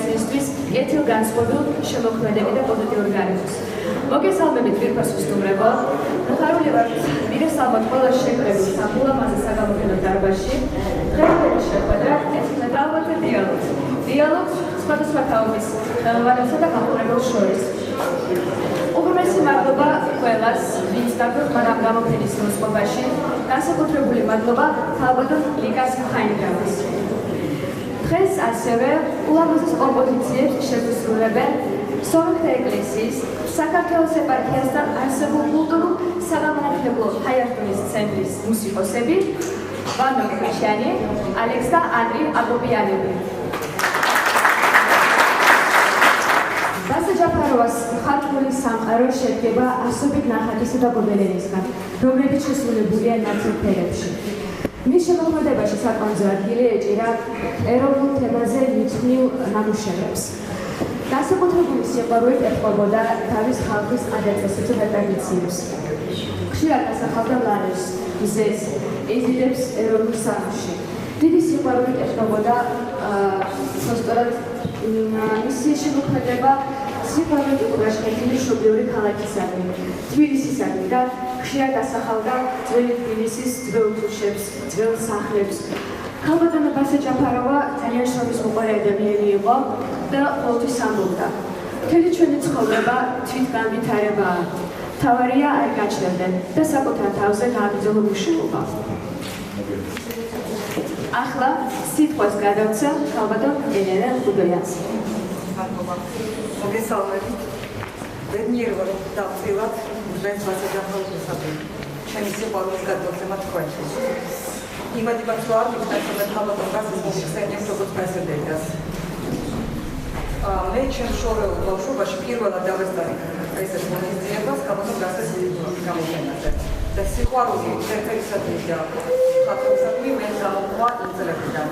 პოპულარიზაციისთვის კეთილგანწყობილ შემოქმედებით და პოზიტიურ გარემოს. მოგესალმებით ვირფას უსტუმრებო. მოხარული ვართ მიგესალმოთ ყველა შეკრებულ საფულამაზე საგამოფენო დარბაზში. დღევანდელი შეხვედრა ეთმობა ალბათ დიალოგს. დიალოგს სხვადასხვა თაობის ხელოვანებსა და გამყურებელს შორის. უღრმესი მადლობა ყველას, ვინც დაგვრჩა ამ გამოფენის მოსწყობაში. განსაკუთრებული მადლობა ქალბატონ ლიკას ხაინგავის. დღეს ასევე ულამაზეს კომპოზიციებს შეგვისრულებენ სომეხთა ეკლესიის, საქართველოს ეპარქიასთან არსებულ კულტურულ საგანმანათლებლო ჰაიარდუნის ცენტრის მუსიკოსები ვანო კრიშიანი, ალექს და ანდრი აკოპიანები. ბასაჯაფაროვას ხალხური სამყარო შედგება ასობით ნახატისა და გობელენისგან, რომლებიც შესრულებულია ნაცნობ ფერებში. მის შემოქმედებაში საკონცერტო ადგილი ეჭირა ეროვნულ თემაზე მიძღვნილ ნამუშევრებს. განსაკუთრებული სიყვარულით ეტყობოდა თავის ხალხის ადათ-წესებს და ტრადიციებს. ხშირად ასახავდა ლანებს, მზეს, ეზიდებს ეროვნულ სამში. დიდი სიყვარულით ეტყობოდა სწორედ მისი შემოქმედება სიყვარულით იყო შექმნილი მშობლიური ქალაქისადმი, თბილისისადმი და ხშირად ასახავდა ძველი თბილისის ძველ ქუჩებს, ძველ სახლებს. ქალბატონო ბასაჯაფაროვა ძალიან შრომისმოყვარე ადამიანი იყო და ყოველთვის ამბობდა: მთელი ჩვენი ცხოვრება თვითგანვითარებაა. მთავარია არ გაჩნდნენ და საკუთარ თავზე გააგრძელო მუშაობა. ახლა სიტყვას გადავცა ქალბატონ ელენა გუდოიანს. მოგესალმებით. ბედნიერი ვარ დავწილად დღეს ბასაჯაფაროვის შესახებ. ჩემი სიყვარულის გადმოცემა თქვენთვის. იმადი მაქვს რომ არ მიგწევთ ქალბატონ გასის მოხსენიებს როგორც პრეზიდენტას. მე ჩემ შორეულ ბავშვობაში პირველად დავესწარი ესეთ მონიციებას ქალბატონ გასის გამოფენაზე. და სიყვარული ერთ-ერთისადმი და ხალხისადმი მე გამოყვა იმ წლებიდან.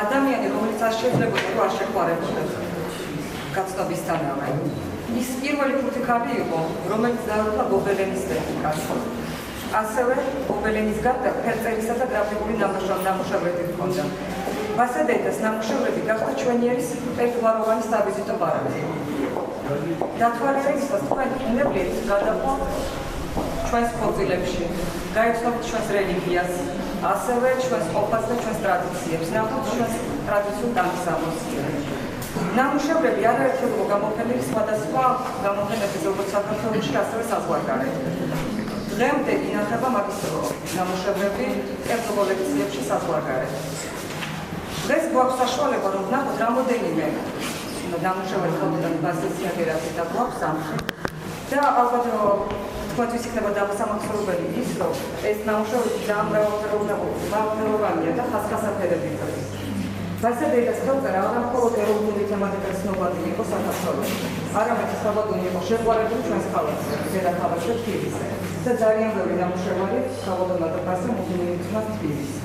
ადამიანი რომელიც არ შეიძლება რომ არ შეყვარებოდეს გაცნობისთანავე. ის პირველი ფუტიკარი იყო, რომელიც დაუწყო გობელენის ტექნიკას. ასევე გობელენის გარდა ფერწერისა და გრაფიკული ნამუშევრები ჰქონდა. ბასადეიტას ნამუშევრები გახდა ჩვენი ერის ერთგვაროვანი სავიზიტო ბარათი. დათვალიერებისას თქვენ უნებლიეთ გადაყვა ჩვენს ხორცილებში, გაიცნობთ ჩვენს რელიგიას, ასევე ჩვენს ყოფას და ჩვენს ტრადიციებს, ნახოთ ჩვენს ტრადიციულ დამსავრს. ნამუშევრები არაერთი იყო გამოფენილი სხვადასხვა გამოფენების როგორც საქართველოში, ასევე საზღვარგარეთ. დღემდე ინახება მაგის ნამუშევრები კერძო კოლექციებში საზღვარგარეთ. დღეს გვაქვს საშუალება რომ ვნახოთ რამდენიმე ნამუშევარი ქალბატონ ბასაჯაფაროვის და გვაქვს სამში. და ალბათ თქვენთვის იქნება დამასამახსოვრებელი ის, რომ ეს ნამუშევრები ძალიან მრავალფეროვანია და ხასხასაფერები არის. ბასაჯაფაროვის ხელწერა არა მხოლოდ ეროვნული თემატიკის ცნობადი იყო საქართველოში, არამედ საბადონი იყო შეყვარებული ჩვენს ქალაქზე, დედაქალაქზე თბილისზე. და ძალიან ბევრი ნამუშევარი ქალბატონმა და ბასამ მოგვიეცნა თბილისს.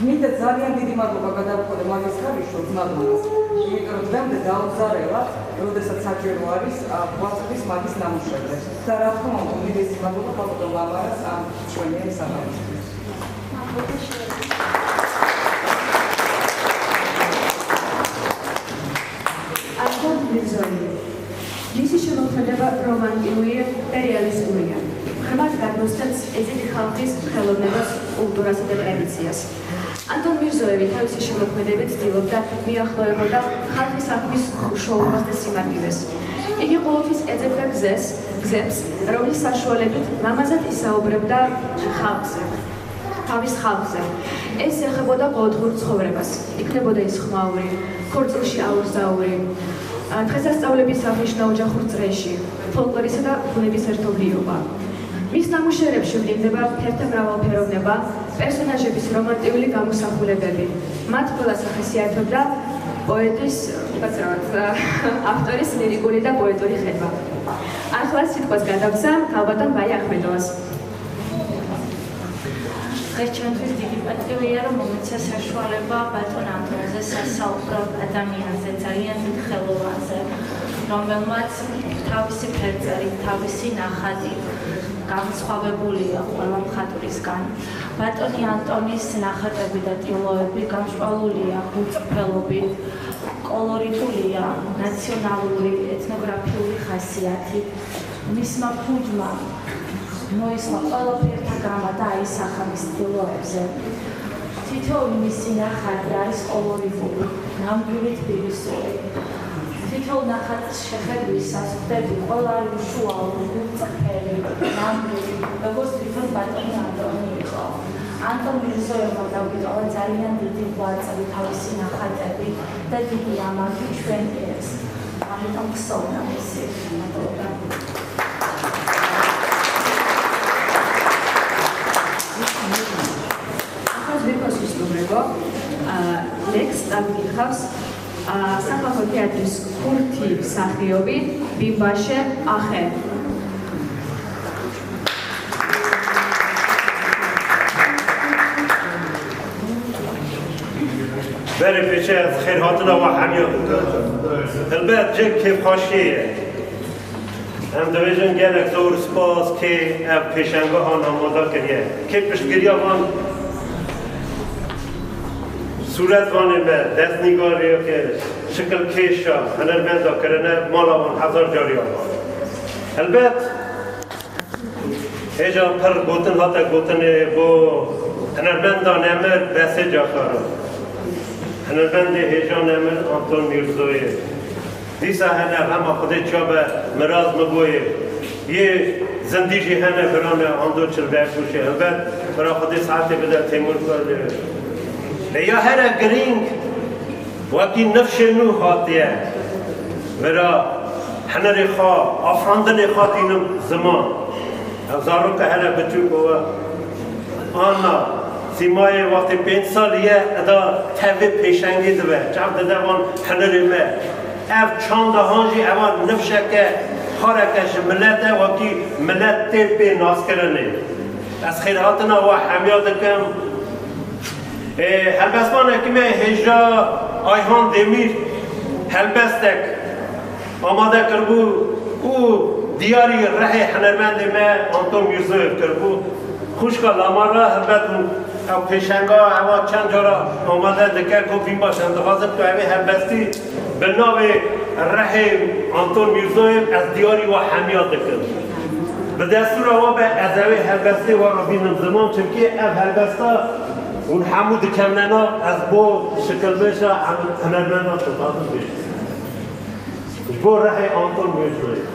მინდა ძალიან დიდი მადლობა გადავხადე მაგის ხარისხს მადლობას. იმიტომ რომ დღემდე დაუგზავრებად, როდესაც საჭირო არის გვაწვის მაგის ნამუშევრებს. და რა თქმა უნდა, უდიდესი მადლობა ქალბატონ ლამარას ამ ჩვენი საგანმანათლებლისთვის. ანდრე მირზოელი. მისი შემოქმედება რომანტიკულია და რეალისტურია. ღრმად გადმოსცემს ეზეთი ხალხის ხელოვნებას, კულტურასა და ტრადიციას. ანდრე მირზოელი თავისი შემოქმედებით ცდილობდა მიახლოებოდა ხალხის აღქმის შოუმას და სიმართლეს. იგი ყოველთვის ეძებდა გზებს, რომლის საშუალებით მამაზად ისაუბრებდა ხალხზე. თავის ხალხზე. ეს ეხებოდა ყოველდღიურ ცხოვრებას. იქნებოდა ის ხმაური, ქორწილში აურზაური, დღესასწაულების აღნიშნა ოჯახურ წრეში, ფოლკლორისა და ბუნების ერთობლიობა. მის ნამუშევრებში ვლინდება ფერთა მრავალფეროვნება, პერსონაჟების რომანტიკული გამოსახულებები. მათ ყველას ახასიათებდა პოეტის, ავტორის ლირიკული და პოეტური ხედვა. ახლა სიტყვას გადავცა ქალბატონ ვაი ახმედოვას. დღეს ჩვენთვის დიდი პატივია, რომ მომეცა საშუალება ბატონ ანდრეზე სასაუბრო ადამიანზე, ძალიან დიდ ხელოვანზე, რომელმაც თავისი ფერწერით, თავისი ნახატით განსხვავებულია ყველა მხატვრისგან. ბატონი ანტონის ნახატები და ტილოები გამშვალულია უწრფელობით, კოლორიტულია, ნაციონალური, ეთნოგრაფიული ხასიათი. მისმა ფუძმა მოისმა ყველაფერთა გამა და აისახა მის ტილოებზე. თითოეული მისი ნახატი არის კოლორიტული, ნამდვილი თბილისური. თითოეულ ნახატს შეხედვისას ხვდები ყველა არის უშუალო, მწიფელი, ნამდვილი, როგორც თვითონ ბატონი ანტონი იყო. ანტონ მირზოევმა დაგვიტოვა ძალიან დიდი ღვაწლი თავისი ნახატები და დიდი ამაგი ჩვენ ერს. ამიტომ გსოვნა მისი მადლობა. ლექს წამიგიხავს სახალხო თეატრის ხუთი მსახიობი ბიმბაშე ახე. بری پیچه از خیرهاتنا و حمیات البته جک کیف خوشیه هم دویژن گلک زور سپاس که اف پیشنگاه ها ناماده کریه که پشتگیری آوان صورت وانه به دست نگاری که شکل کش ها هنرمندا کرنه مال آوان 1000 جاری آوان البته ایجا پر گوتن هاتا گوتن بو هنرمندا نمر بسه جا خارا هنرمند هیجان امر آنتون میرزوی دیسا هنه همه خودت چابه مراز مگوی یه زندگی هنه برانه آندو چل بکوشه البته برا خودت ساعتی بده تیمور کرده یا هر گرینگ وقتی نفش نو خاطیه برا هنری خواه آفراندن خاطینم زمان افزارو که هنه بچو بوا آنا سیمای وقتی 5 سالیه ادا تبه پیشنگی دوه جب دوان هنری مه اف چانده هانجی اوان نفشه که خارکش ملته وقتی ملت تبه ناس کرنه از خیرهاتنا و حمیات کم هلبستان اکیمه هجا آیهان دمیر هلبستک آماده کربو او دیاری ره هنرمند ما آنتون میرزویف کربو خوشکال امارا هلبتون او پیشنگا اما چند جارا آماده دکر کفیم باشند دخواست تو اوی هلبستی به نام ره آنتون میرزویف از دیاری و حمیات کرد به دستور آوا به از اوی هلبستی و را بینم زمان چونکه او هلبستا اون حمود کمننا از بو شکل بشه هنرمندا تطابق بشه بو ره آنتون میرزویف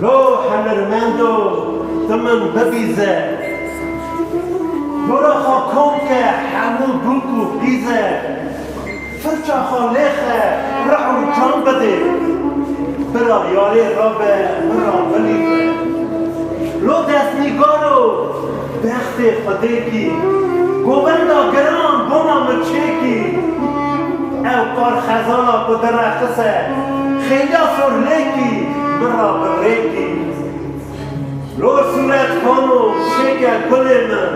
لو هنرمندو تمن ببیزه برا خاکم که همون بوکو بیزه فرچا خالیخه رحم جان بده برا یاری را به برا بلیزه لو دست نگارو بخت خده کی گوبندا گران بونا مچه او کار خزانا بدرخصه خیلی سر لیکی برا بریکی لو صورت کنو شکر گل من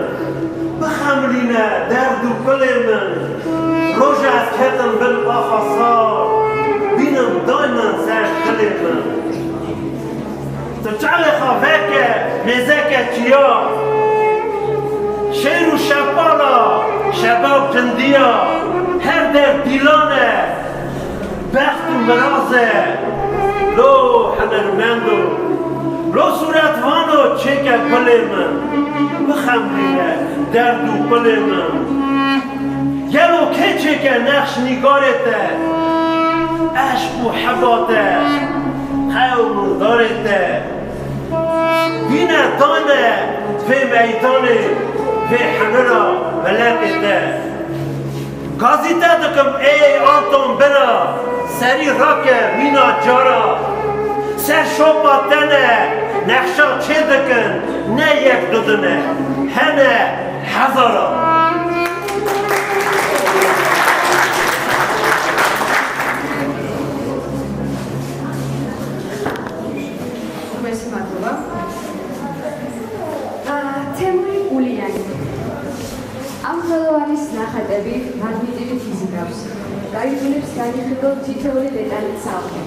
بخمرینه درد و گل من روژ از کتم بل آخصار بینم دایمن سر گل من تو چال خواه که مزک چیا شیر و شبالا شباب جندیا هر در دیلانه بخت و مرازه لو هنرمندو لو صورت وانو چکه گل من بخمرینه درد و گل من گلو که چکه نقش نگارته عشق و حباته خیام و دارته بینه دانه به میدانه به حنرا ملکته گازیده دکم ای آنتون برا سری راکه مینا جارا سر شوپا تنه نقشا چه دکن نه یک دودنه هنه هزارا خوبه مطلوبه تیموری قولیانی ამ ხელოვანის ნახატები მაგნიტივით იზრდავს. გაიძულებს განიხილოთ თითოეული დეტალის სახე.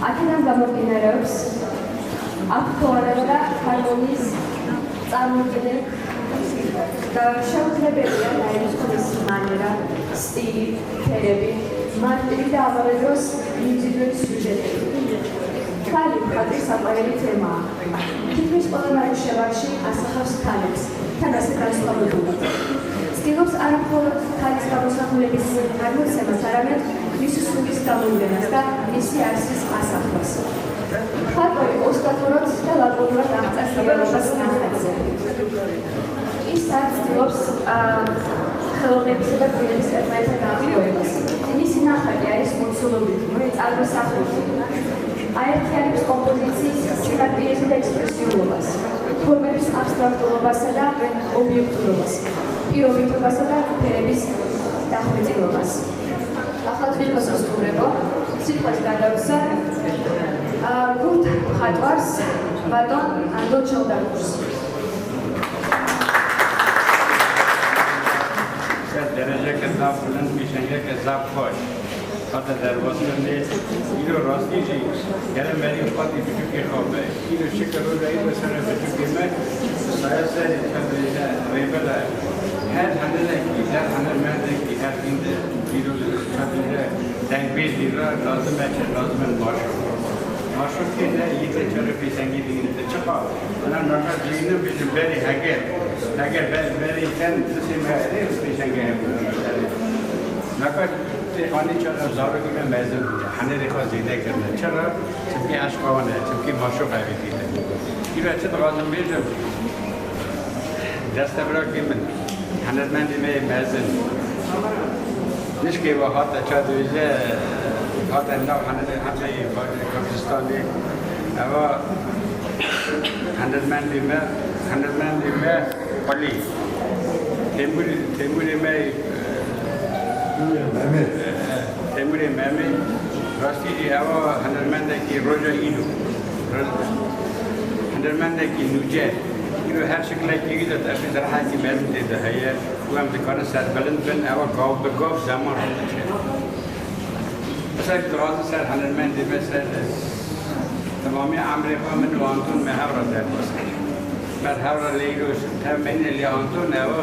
აქედან გამომდინარეობს აქტუალობა და ჰარმონიის წარმოდგენა და შეუძლებელია დაიწყოს სტილი, ფერები, მარტივი და ამავე დროს მიმზიდველი სიუჟეტები. ქალი მხატვრის საყვარელი თემაა. თითქმის ყველა ნამუშევარში ასახავს ქალებს, თან ასე განსხვავებულად. ცდილობს არა მხოლოდ ქალის გამოსახულების გადმოცემას, არამედ მისი სულის გამოვლენას და მისი არსის ასახლას. მხატვარი ოსტატურად და ლაკონურად აღწერს რეალობას ნახატზე. ის ცდილობს ხელოვნებისა და გველის ერთმანეთთან დაახლოებას. მისი ნახატი არის მოცულობითი, წარმოსახვითი. აერთიანებს კომპოზიციის სიხარბიეს და ექსპრესიულობას, ფორმების აბსტრაქტულობასა და ობიექტურობას, პირობითობასა და ფერების დახვეწილობას. ახლა თვითონ მოსწრებო, სიტყვას გადავსა გურთ მხატვარს ბატონ ანდო ჩელდაკურს. درجه کذاب بلند میشنگه کذاب خوش خاطر در واسطه اینو راستی جی گرم بری خاطی بجو که خوابه اینو شکر رو رایی بسنه بجو که من سایسته تبریده ریبله هر هنده کی هر هنده مرده کی هر اینده اینو تبریده دنگ بیش دیره لازمه چه لازمه ماشو که نه یکی چرا پیسنگی دیگه چه خواه انا نکر جینه بیشم بری اگر بری کن کسی مهره پیسنگی هم نکر خانی چرا زارگی من مزن هنه ریخوا زیده کرده چرا چونکه عشقانه چونکه ماشو قوی دیده ایرا چه لازم بیشم دست برا که من هنرمندی می مزن نشکی و حتی چه دویزه حتی نو همه کردستانی اما هنرمندی می قلی تیموری می راستی اما هنرمنده کی روزا اینو هنرمنده کی نوجه اینو هر شکلی که داد افید راحتی مزن دیده هیه و هم دکانه سر بلند بن اما گاو به گاو زمان رو چه مثلا درازه سر هنرمندی مثل تمامی امریکا من و آنتون مهورا در بسید بر هورا لیروش تمین لی آنتون او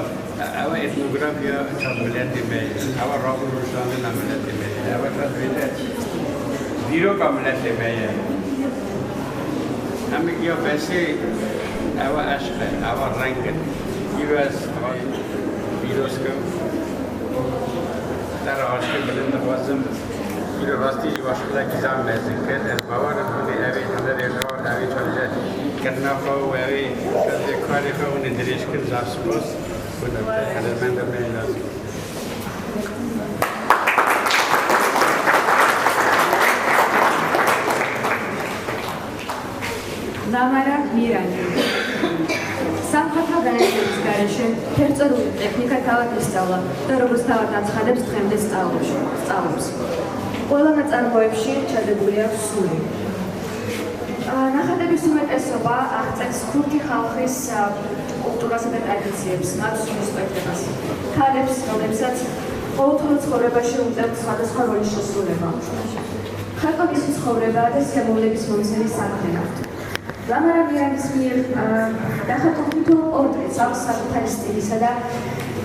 اتنوگرافیا چاپولیتی بید او رابو روشانه نملیتی بید او تصویده دیرو کاملیتی بید همه گیا بسی او عشق او رنگ ایو از بیروس کم در عاشق بلند بازم ایرو راستی واشده کزام نزدیک کرد از باور کنی اوی هنر اقرار اوی چالجه کرنا خواهو اوی چالجه کاری خواهو ندریش کرد زاف سپاس بودم هنرمند بین لازم ნამარა მირანი სამხატვრო განათლების გარეშე ფერწერული ტექნიკა თავად ისწავლა და როგორც თავად აცხადებს დღემდე სწავლობს. ყველა ნაწარმოებში ჩადებული აქვს სული. ნახატების უმეტესობა აღწერს ქურთი ხალხის კულტურასა და ტრადიციებს, მათ სულისკვეთებას. ქალებს, რომლებსაც ყოველდღიურ ცხოვრებაში უნდათ სხვადასხვა როლის შესრულება. ხალხის ცხოვრება და სიამოვნების მომცემი საქმეა. ლამარა მირანის მიერ ნახატულ თითოეულ პორტრეტს აქვს საკუთარი სტილისა და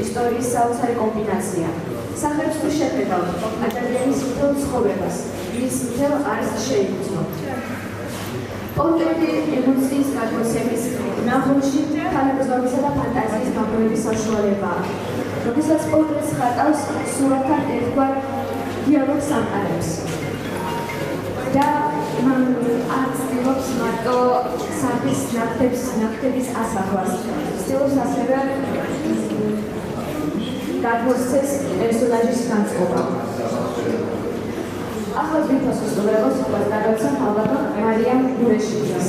ისტორიის საოცარი კომბინაცია. სახელმწიფოს თუ შეხედავთ ადამიანის მთელ ცხოვრებას, მის მთელ არსს შეიგრძნო. პორტრეტი ემოციის გადმოცემის ნახულში თანაგრძნობისა და ფანტაზიის გამრავლების საშუალებაა. როდესაც პორტრეტს ხატავს, სურათთან ერთგვარ დიალოგს ამყარებს. და მან არ ცდილობს მარტო სახის ნახტების ასახვას. ცდილობს ასევე გადმოსცეს პერსონაჟის განწყობა. ახლა თვითონ მოსწრებოს სიტყვას გადავცა ალბათ მარიამ გურეშიძეს.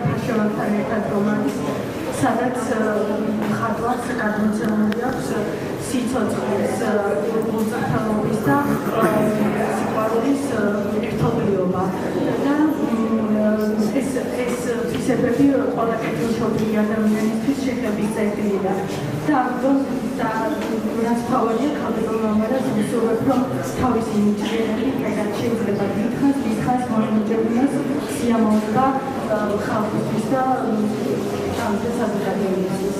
ფაშოვანთან ერთად რომანი, სადაც მხატვარს გადმოცემული აქვს სიცოცხლის, მუზიკალობის და სიყვარულის ერთობლიობა. და ეს თვისებები ყველა კეთილშობილი ადამიანისთვის შეხების წერტილია. და რაც თავადია ქალბატონს ვისურვებ, რომ თავისი ნიჭიერები შეიძლება დიდხანს მომიჯებინოს სიამოვნება ხალხისთვის და ამ საზოგადოებისთვის.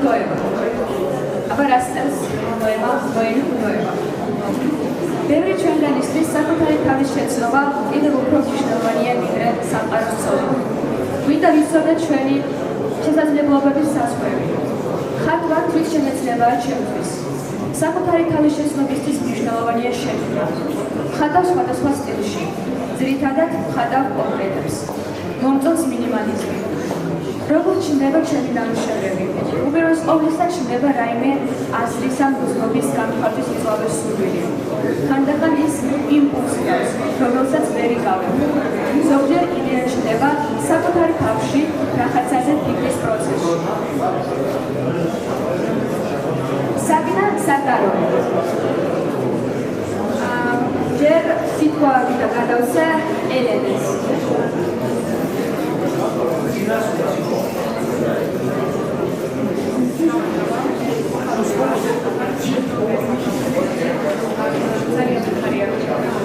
ღვთოება. აბა რას წელს ღვთოება? ვაენი ღვთოება. ბევრი ჩვენგანისთვის საკუთარი თავის შეცნობა კიდევ უფრო მნიშვნელოვანია ვიდრე სამყაროს ცოდნა. გვინდა ვიცოდეთ ჩვენი შესაძლებლობების საზღვრები. ხატვა თვითშემეცნებაა ჩემთვის. საკუთარი თავის შეცნობისთვის მნიშვნელოვანია შექმნა. ხატავ სხვადასხვა სტილში. ძირითადად ხატავ პორტრეტებს. მომწონს მინიმალიზმი. როგორც ჩნდება ჩემი ნამუშევრები, უპირველეს ყოვლისა ჩნდება რაიმე აზრის ან გრძნობის განხორციელის მიღწევის სურვილი. ხანდახან ის იმპულსი აქვს, რომელსაც ვერ იგავებ. ზოგჯერ იდეა ჩნდება საკუთარი თავში რაღაცაზე ფიქრის პროცესში. საბინა საკაროვი. ჯერ სიტყვავით გადავსე ელენეს. ძალიან ხარია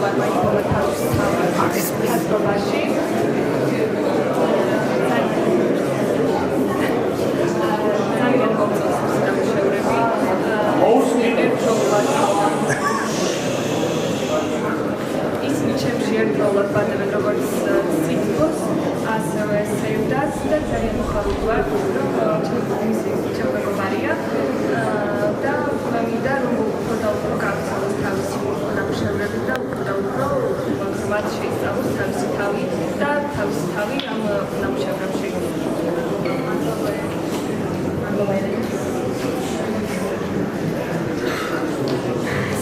ვარვაი თავის ხასობაში. ძალიან კომპლექსური ნამუშევრები. ისინი ჩემში ერთდროულად ბადდებენ როგორც ციკლს, ასევე სევდაც და ძალიან მოხარული ვარ, რომ ჩემი მეგობარია და მინდა რომ უფრო და უფრო გავიცალოს თავისი ნამუშევრები და უფრო და უფრო მათ შეისწავლოს თავისი თავი და თავისი თავი ამ ნამუშევრებში.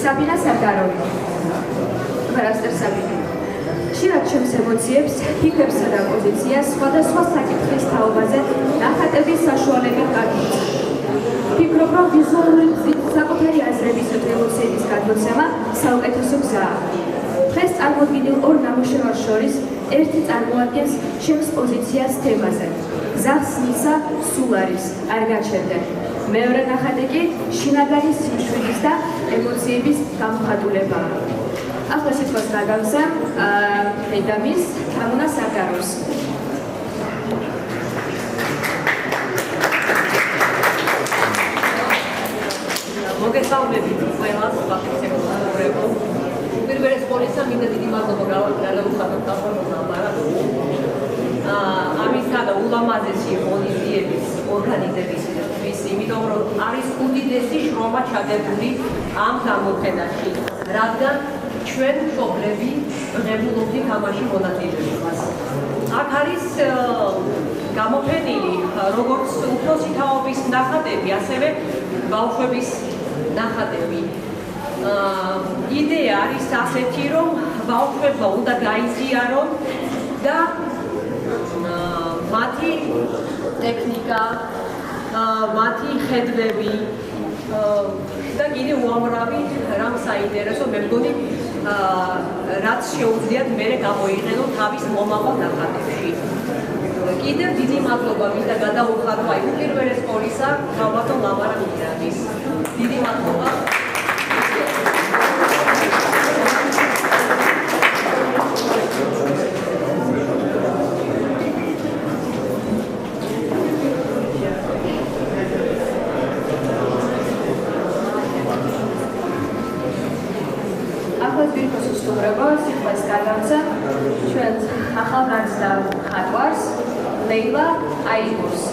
საბინა საკაროვი. ვერასდროს საბინა. ხშირად ჩემს ემოციებს, ფიქრებსა და პოზიციას სხვადასხვა საკითხის თაობაზე ნახატების საშუალებით გადმოცემ. ფიქრობ, რომ ვიზუალური გზით საკუთარი აზრების და ემოციების გადმოცემა საუკეთესო გზაა. დღეს წარმოდგენილ ორ ნამუშევარს შორის ერთი წარმოადგენს ჩემს პოზიციას თემაზე. გზას მისა სულ არის, არ გაჩერდე. მეორე ნახატი კი შინაგანი სიმშვიდის და ემოციების გამოხატულებაა. ახლა სიტყვას გადავსე დედამის თამუნა საკაროვს. მოგესალმებით ყველას პატრიოტებო. პირველეს ყოვლისა მინდა დიდი მადლობა გავუხატოთ დაფორმებულ მარადონს. ამისა და ულამაზესი ღონისძიების ორგანიზებისთვის, იმიტომ რომ არის უდიდესი შრომა ჩადებული ამ გამოფენაში, რადგან ჩვენ მშობლები ღებულობდით ამაში მონაწილეობას. აქ არის გამოფენილი როგორც უფროსი თაობის ნახატები, ასევე ბავშვების ნახატები. იდეა არის ასეთი, რომ ბავშვებმა უნდა გაიზიარონ და მათი ტექნიკა, მათი ხედვები და კიდევ უამრავი რამ საინტერესო, მე მგონი რაც შეუძლიათ მერე გამოიყენონ თავის მომავალ ნახატებში. კიდევ დიდი მადლობა მინდა გადაუხადო აი უპირველეს ყოვლისა ქალბატონ ლამარა მირანის. დიდი მადლობა. სიტყვას გადავსე ჩვენ ახალგაზრდა ხატვარს ლეილა აიგურს.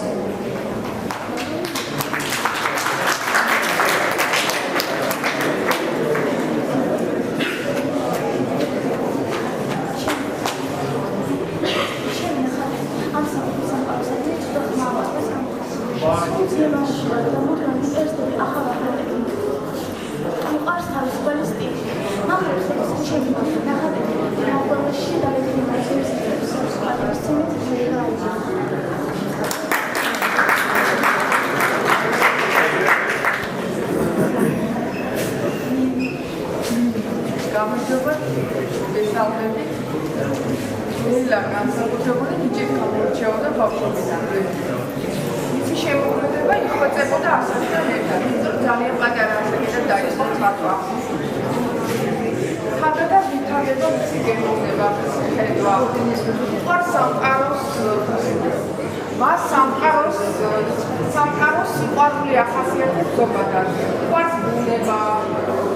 სამყაროს ყვარული ახასიათებს ზოგადად. ყვარს ბუნება,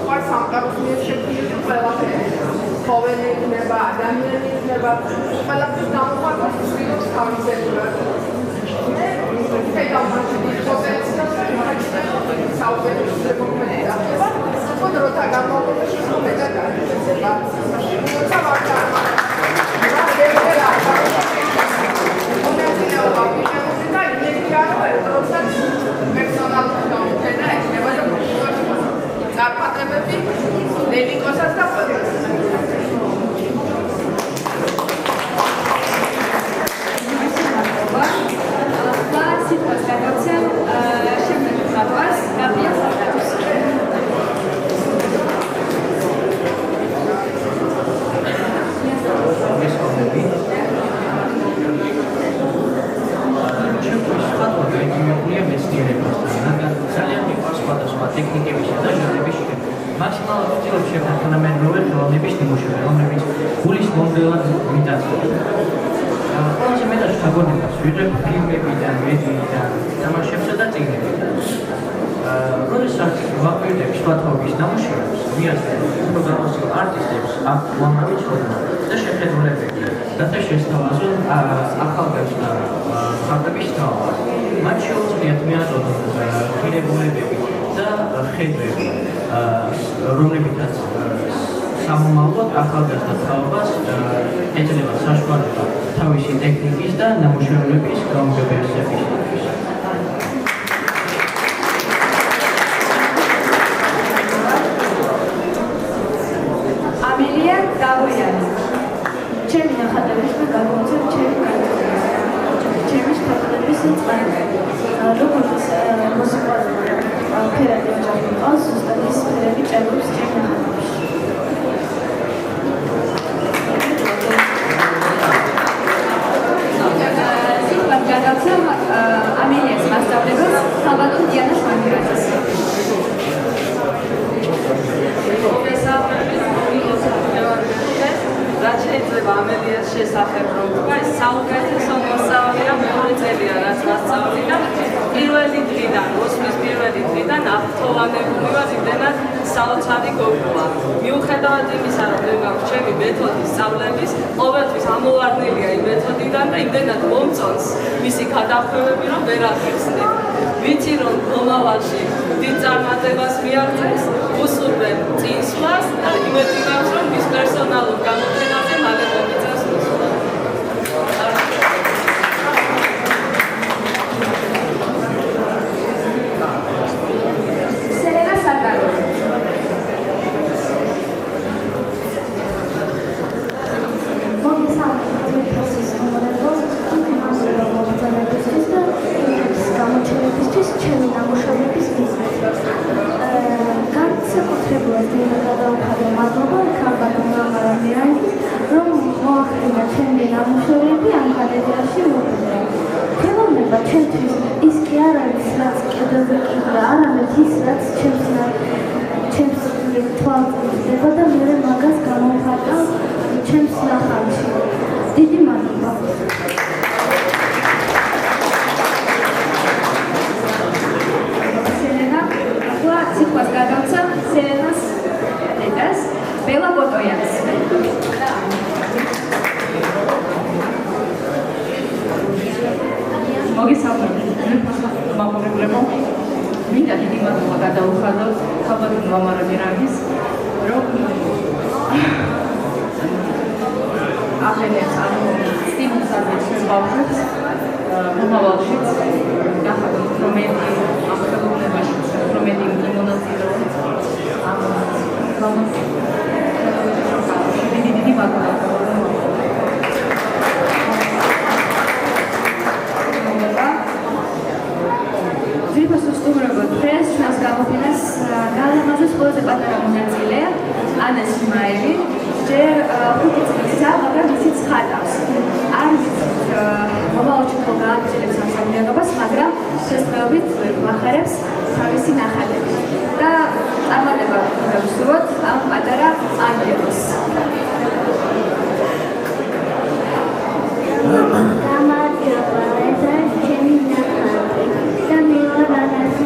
ყვარს სამყაროს მიერ შექმნილი ყველაფერი. ცხოველი იქნება, ადამიანი იქნება, ყველაფრის გამოყვანას ვცდილობს თავისებურად. მე ფედამაში პოტენციალს საუბედურზე მომენტი ახება, დროთა განმავლობაში მეტად აღიარება. თუმცა მაგრამ Zarpatemები ლელიკოსაც და ყველას. მაქსიმალურად ვცდილობ შეთანხმებრივი ხელოვნების ნიმუშები, რომლებიც გულის მომდევნად მიტაცდება. ყველაზე მეტად შეგონებას ვიღებ ფილმებიდან, მედიიდან, თამაშებსა და წიგნებიდან. როდესაც ვაკვირდებ სხვა თაობის ნამუშევრებს, მიაწერებ პროგრამაციულ არტისტებს აქ უამრავი ცოდნა და შეხედულებები, რათა შესთავაზონ ახალგაზრდა მხატვრების თაობას. მათ შეუძლიათ მიაწოდონ ღირებულებები და ხედვები, რომლებითაც სამომავლოდ ახალგაზრდა თაობას ეძლევა საშუალება თავისი ტექნიკის და ნამუშევრების გაუმჯობესების. ამელია დავიანი. ჩემი ნახატების და გამოცემ ჩემი სპექტაკლების წყაროები. როგორც მუსიკალური ფერადი ოჯახი ყავს, ზუსტად ის ფერები ჭარბობს ჩემი ნახატებში. სიტყვად გადავცემ ამელიას მასწავლებელს საბადო დიანა შვანგირაძეს. რაც შეიძლება ამელიას შესახებ რომ თქვა, ეს საუკეთესო მოსწავლეა, მეორე წელია რაც მასწავლიდა. პირველი დღიდან, ოსმის პირველი დღიდან აქტოვანებული ვარ, იმდენად საოცარი გოგოა. მიუხედავად იმისა, რომ მე მაქვს ჩემი მეთოდი სწავლების, ყოველთვის ამოვარდნილია იმ მეთოდიდან და იმდენად მომწონს მისი გადახვევები, რომ ვერ ახერხნებ. ვიცი რომ მომავალში დიდ წარმატებას მიაღწევს, უსურვებ წინსვლას და იმედი მაქვს რომ მის პერსონალურ გამოფენაზე მალე მომიწევს მოსვლა. სერენა საკარო. გამოჩენებისთვის ჩემი ნამუშევრების მიზნით. განსაკუთრებულად მინდა გადავუხადო მადლობა ქალბატონმა მარამირაიძის, რომ მოახდინა ჩემი ნამუშევრები ამ გალერეაში მოვიდა. ხელოვნება ჩემთვის ის კი არ არის, რაც კიდევ კიდე, არამედ ის, რაც ჩემს თვალწინდება და მე მაგას გამოვხატავ ჩემს ნახატში. დიდი მადლობა. სიტყვას გადავცა სერენას დედას, ბელა ბოტოიანს. მოგესალმებით, მაყურებლებო. მინდა დიდი მადლობა გადავუხადო ქალბატონ მარამირაიძის, რომ ახენებს სტიმულს აძლევს ბავშვებს მომავალშიც გახადოთ რომელი ამ ხელოვნებაში რომელი მონაწილეობით ამ დიდი მადლობა. ძირფასო სტუმრებო, დღეს ჩვენს გამოფენას გალამაზის ყველაზე პატარა მონაწილე ანა სმაილი, ჯერ 5 წლისა, მაგრამ ისიც ხატავს. არ ვიცით მომავალში თუ გააგრძელებს ამ საქმიანობას, მაგრამ შესაძლებლობით ვახარებს თავისი ნახატები და წარმატება ვსურვოთ ამ პატარა ანგელოს. გამარჯობა, ეს არის ჩემი ნახატი და მე ვარ ანას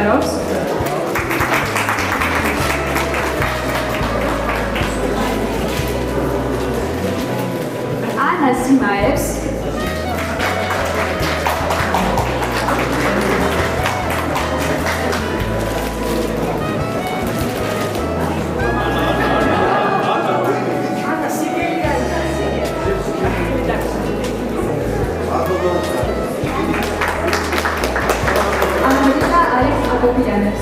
მოგზაურობს. ანა სიმაებს. Angelika Alex Agopianes.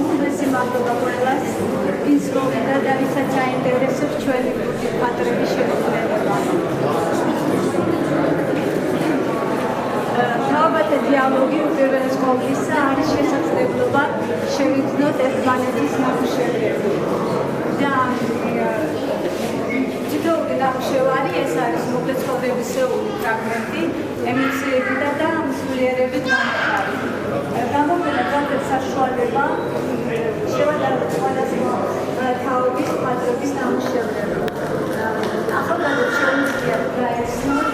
უმრესი მადლობა ყველას, ის რომ და ვისაც აინტერესებს ჩვენი პატრონის შემოქმედება. თავათა დიალოგი უპირველეს ყოვლისა არის შესაძლებლობა შევიძნოთ ერთმანეთის ნამუშევრები. და თითოეული ნამუშევარი ეს არის მოკლეცხოვლებისეული ფრაგმენტი, ემოციებითა და მსვლიერებით გამხდარი. გამოგონა კონკრეტ საშუალება შევადაროთ სხვადასხვა თაობის პატრონის ნამუშევრები. ახლა შეუძლიათ გაეცნოთ